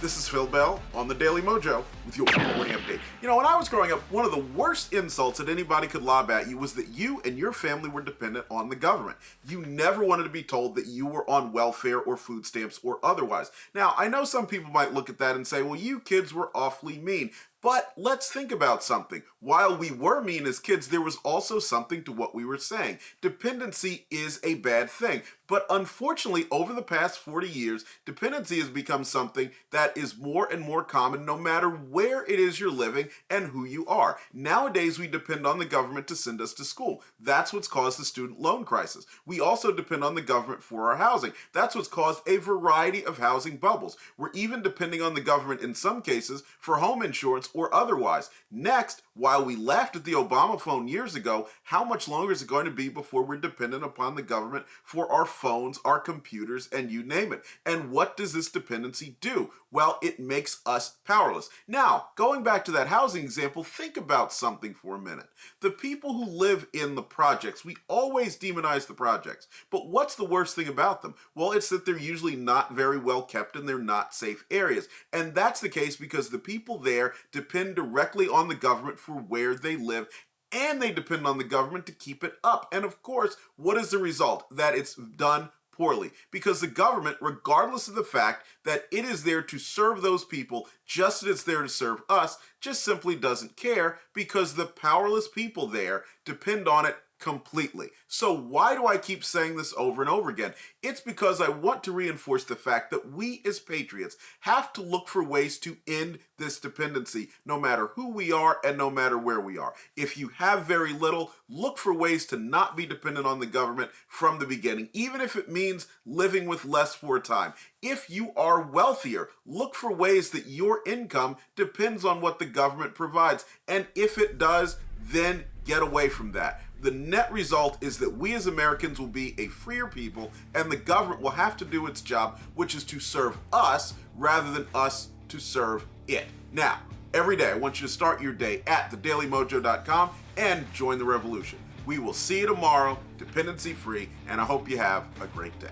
This is Phil Bell on the Daily Mojo with your morning update. You know, when I was growing up, one of the worst insults that anybody could lob at you was that you and your family were dependent on the government. You never wanted to be told that you were on welfare or food stamps or otherwise. Now, I know some people might look at that and say, well, you kids were awfully mean. But let's think about something. While we were mean as kids, there was also something to what we were saying. Dependency is a bad thing. But unfortunately, over the past 40 years, dependency has become something that is more and more common no matter where it is you're living and who you are. Nowadays, we depend on the government to send us to school. That's what's caused the student loan crisis. We also depend on the government for our housing. That's what's caused a variety of housing bubbles. We're even depending on the government in some cases for home insurance or otherwise. Next, while we laughed at the Obama phone years ago, how much longer is it going to be before we're dependent upon the government for our phones, our computers, and you name it? And what does this dependency do? Well, it makes us powerless. Now, going back to that housing example, think about something for a minute. The people who live in the projects, we always demonize the projects. But what's the worst thing about them? Well, it's that they're usually not very well kept and they're not safe areas. And that's the case because the people there depend directly on the government for where they live, and they depend on the government to keep it up. And of course, what is the result? That it's done poorly, because the government, regardless of the fact that it is there to serve those people just as it's there to serve us, just simply doesn't care because the powerless people there depend on it completely. So why do I keep saying this over and over again? It's because I want to reinforce the fact that we as patriots have to look for ways to end this dependency, no matter who we are and no matter where we are. If you have very little, look for ways to not be dependent on the government from the beginning, even if it means living with less for a time. If you are wealthier, look for ways that your income depends on what the government provides. And if it does, then get away from that. The net result is that we as Americans will be a freer people, and the government will have to do its job, which is to serve us rather than us to serve it. Now, every day I want you to start your day at thedailymojo.com and join the revolution. We will see you tomorrow, dependency free, and I hope you have a great day.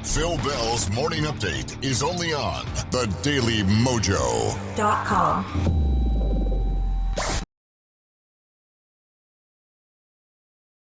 Phil Bell's Morning Update is only on thedailymojo.com.